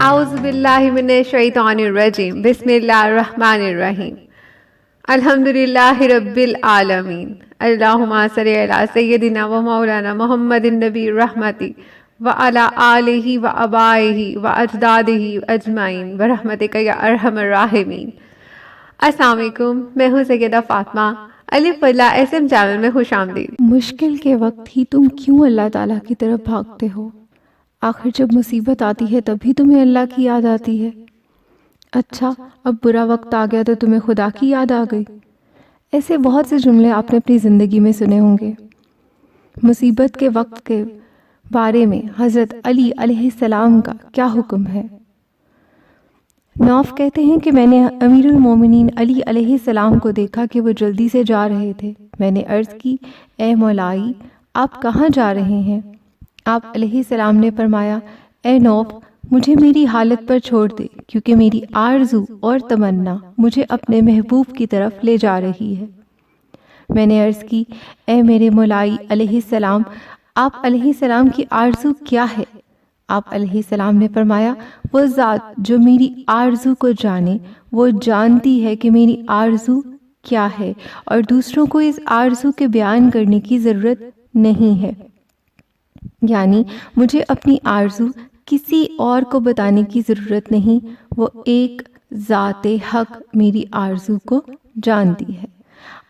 اعوذ باللہ من الشیطان الرجیم بسم اللہ الرحمن الرحیم الحمدللہ رب العالمین اللہم صلی علی سیدنا و مولانا محمد النبی الرحمتی وعلی آلہ و آبائہ و اجدادہ اجمعین برحمتک یا ارحم الراحمین۔ السلام علیکم، میں ہوں سیدہ فاطمہ، الف اللہ اسم چینل میں خوش آمدید۔ مشکل کے وقت ہی تم کیوں اللہ تعالیٰ کی طرف بھاگتے ہو؟ آخر جب مصیبت آتی ہے تبھی تمہیں اللہ کی یاد آتی ہے۔ اچھا، اب برا وقت آ گیا تو تمہیں خدا کی یاد آ گئی۔ ایسے بہت سے جملے آپ نے اپنی زندگی میں سنے ہوں گے۔ مصیبت کے وقت کے بارے میں حضرت علی علیہ السلام کا کیا حکم ہے؟ نوف کہتے ہیں کہ میں نے امیر المومنین علی علیہ السلام کو دیکھا کہ وہ جلدی سے جا رہے تھے۔ میں نے عرض کی، اے مولا علی، آپ کہاں جا رہے ہیں؟ آپ علیہ السلام نے فرمایا، اے نوف، مجھے میری حالت پر چھوڑ دے، کیونکہ میری آرزو اور تمنا مجھے اپنے محبوب کی طرف لے جا رہی ہے۔ میں نے عرض کی، اے میرے مولائی علیہ السلام، آپ علیہ السلام کی آرزو کیا ہے؟ آپ علیہ السلام نے فرمایا، وہ ذات جو میری آرزو کو جانے، وہ جانتی ہے کہ میری آرزو کیا ہے، اور دوسروں کو اس آرزو کے بیان کرنے کی ضرورت نہیں ہے۔ یعنی مجھے اپنی آرزو کسی اور کو بتانے کی ضرورت نہیں، وہ ایک ذات حق میری آرزو کو جانتی ہے۔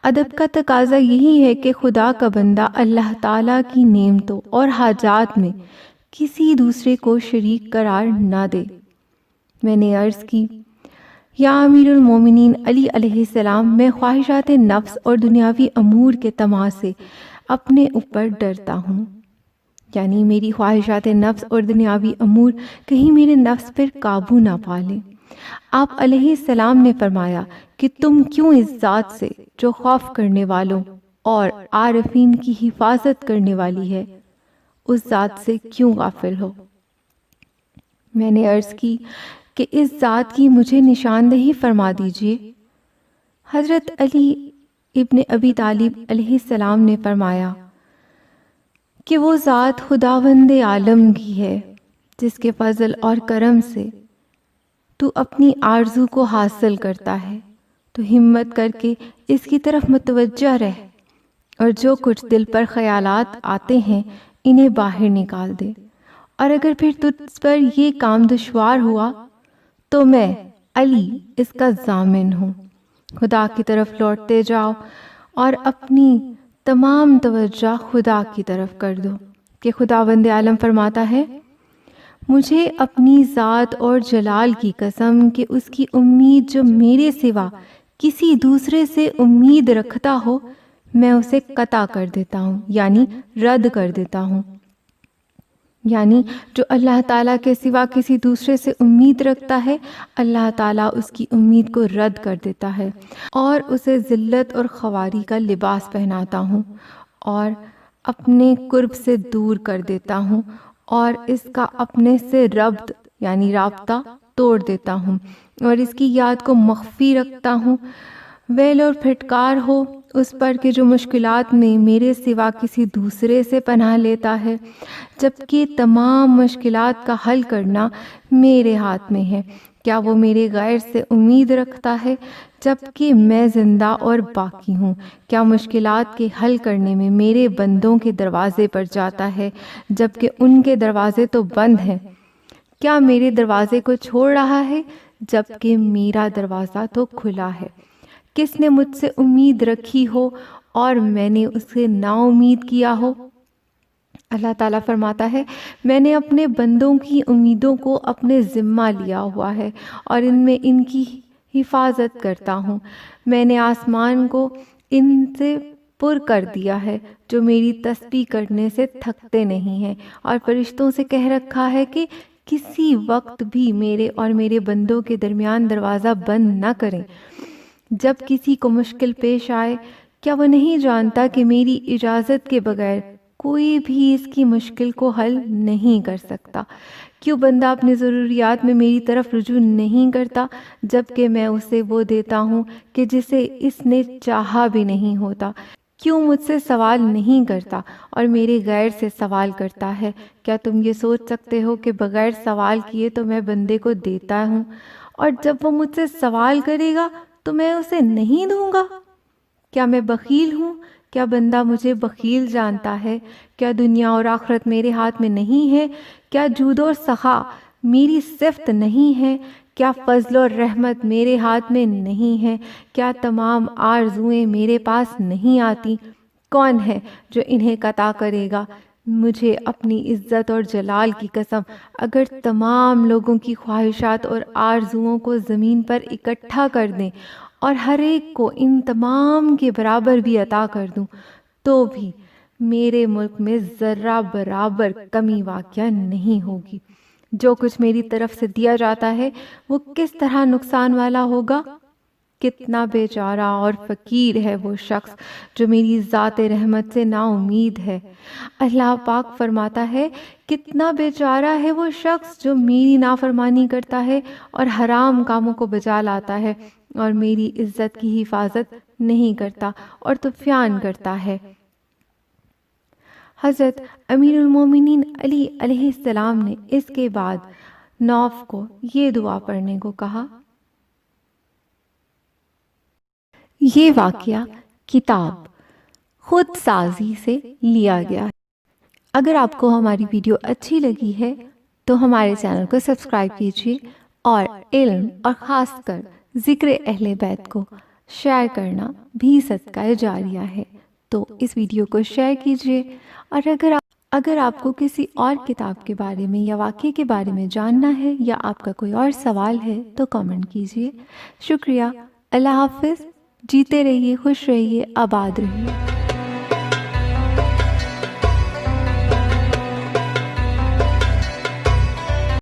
ادب کا تقاضا یہی ہے کہ خدا کا بندہ اللہ تعالیٰ کی نعمتوں اور حاجات میں کسی دوسرے کو شریک قرار نہ دے۔ میں نے عرض کی، یا امیر المومنین علی علیہ السلام، میں خواہشات نفس اور دنیاوی امور کے طمع سے اپنے اوپر ڈرتا ہوں۔ یعنی میری خواہشات نفس اور دنیاوی امور کہیں میرے نفس پر قابو نہ پا لیں۔ آپ علیہ السلام نے فرمایا کہ تم کیوں اس ذات سے جو خوف کرنے والوں اور عارفین کی حفاظت کرنے والی ہے، اس ذات سے کیوں غافل ہو؟ میں نے عرض کی کہ اس ذات کی مجھے نشاندہی فرما دیجئے۔ حضرت علی ابن ابی طالب علیہ السلام نے فرمایا کہ وہ ذات خداوند عالم کی ہے جس کے فضل اور کرم سے تو اپنی آرزو کو حاصل کرتا ہے، تو ہمت کر کے اس کی طرف متوجہ رہ، اور جو کچھ دل پر خیالات آتے ہیں انہیں باہر نکال دے، اور اگر پھر تجھ پر یہ کام دشوار ہوا تو میں علی اس کا ضامن ہوں۔ خدا کی طرف لوٹتے جاؤ اور اپنی تمام توجہ خدا کی طرف کر دو، کہ خداوند عالم فرماتا ہے، مجھے اپنی ذات اور جلال کی قسم کہ اس کی امید جو میرے سوا کسی دوسرے سے امید رکھتا ہو، میں اسے قطع کر دیتا ہوں، یعنی رد کر دیتا ہوں۔ یعنی جو اللہ تعالیٰ کے سوا کسی دوسرے سے امید رکھتا ہے، اللہ تعالیٰ اس کی امید کو رد کر دیتا ہے، اور اسے ذلت اور خواری کا لباس پہناتا ہوں، اور اپنے قرب سے دور کر دیتا ہوں، اور اس کا اپنے سے ربط یعنی رابطہ توڑ دیتا ہوں، اور اس کی یاد کو مخفی رکھتا ہوں۔ ویل اور پھٹکار ہو اس پر کہ جو مشکلات میں میرے سوا کسی دوسرے سے پناہ لیتا ہے، جبکہ تمام مشکلات کا حل کرنا میرے ہاتھ میں ہے۔ کیا وہ میرے غیر سے امید رکھتا ہے جبکہ میں زندہ اور باقی ہوں؟ کیا مشکلات کے حل کرنے میں میرے بندوں کے دروازے پر جاتا ہے جبکہ ان کے دروازے تو بند ہیں؟ کیا میرے دروازے کو چھوڑ رہا ہے جبکہ میرا دروازہ تو کھلا ہے؟ کس نے مجھ سے امید رکھی ہو اور میں نے اسے نا امید کیا ہو؟ اللہ تعالیٰ فرماتا ہے، میں نے اپنے بندوں کی امیدوں کو اپنے ذمہ لیا ہوا ہے اور ان میں ان کی حفاظت کرتا ہوں۔ میں نے آسمان کو ان سے پر کر دیا ہے جو میری تسبیح کرنے سے تھکتے نہیں ہیں، اور فرشتوں سے کہہ رکھا ہے کہ کسی وقت بھی میرے اور میرے بندوں کے درمیان دروازہ بند نہ کریں۔ جب کسی کو مشکل پیش آئے، کیا وہ نہیں جانتا کہ میری اجازت کے بغیر کوئی بھی اس کی مشکل کو حل نہیں کر سکتا؟ کیوں بندہ اپنی ضروریات میں میری طرف رجوع نہیں کرتا جبکہ میں اسے وہ دیتا ہوں کہ جسے اس نے چاہا بھی نہیں ہوتا؟ کیوں مجھ سے سوال نہیں کرتا اور میرے غیر سے سوال کرتا ہے؟ کیا تم یہ سوچ سکتے ہو کہ بغیر سوال کیے تو میں بندے کو دیتا ہوں، اور جب وہ مجھ سے سوال کرے گا تو میں اسے نہیں دوں گا؟ کیا میں بخیل ہوں؟ کیا بندہ مجھے بخیل جانتا ہے؟ کیا دنیا اور آخرت میرے ہاتھ میں نہیں ہے؟ کیا جود اور سخا میری صفت نہیں ہے؟ کیا فضل اور رحمت میرے ہاتھ میں نہیں ہے؟ کیا تمام آرزوئیں میرے پاس نہیں آتی؟ کون ہے جو انہیں قطع کرے گا؟ مجھے اپنی عزت اور جلال کی قسم، اگر تمام لوگوں کی خواہشات اور آرزوؤں کو زمین پر اکٹھا کر دیں اور ہر ایک کو ان تمام کے برابر بھی عطا کر دوں، تو بھی میرے ملک میں ذرہ برابر کمی واقع نہیں ہوگی۔ جو کچھ میری طرف سے دیا جاتا ہے وہ کس طرح نقصان والا ہوگا؟ کتنا بیچارہ اور فقیر ہے وہ شخص جو میری ذات رحمت سے نا امید ہے۔ اللہ پاک فرماتا ہے، کتنا بیچارہ ہے وہ شخص جو میری نافرمانی کرتا ہے اور حرام کاموں کو بجا لاتا ہے اور میری عزت کی حفاظت نہیں کرتا اور طغیان کرتا ہے۔ حضرت امیر المومنین علی علیہ السلام نے اس کے بعد نوف کو یہ دعا پڑھنے کو کہا۔ یہ واقعہ کتاب خودسازی سے لیا گیا ہے۔ اگر آپ کو ہماری ویڈیو اچھی لگی ہے تو ہمارے چینل کو سبسکرائب کیجیے اور علم اور خاص کر ذکر اہل بیت کو شیئر کرنا بھی صدقہ جاریہ ہے، تو اس ویڈیو کو شیئر کیجیے۔ اور اگر آپ کو کسی اور کتاب کے بارے میں یا واقعے کے بارے میں جاننا ہے یا آپ کا کوئی اور سوال ہے تو کامنٹ کیجیے۔ شکریہ۔ اللہ حافظ۔ جیتے رہیے، خوش رہیے، آباد رہیے۔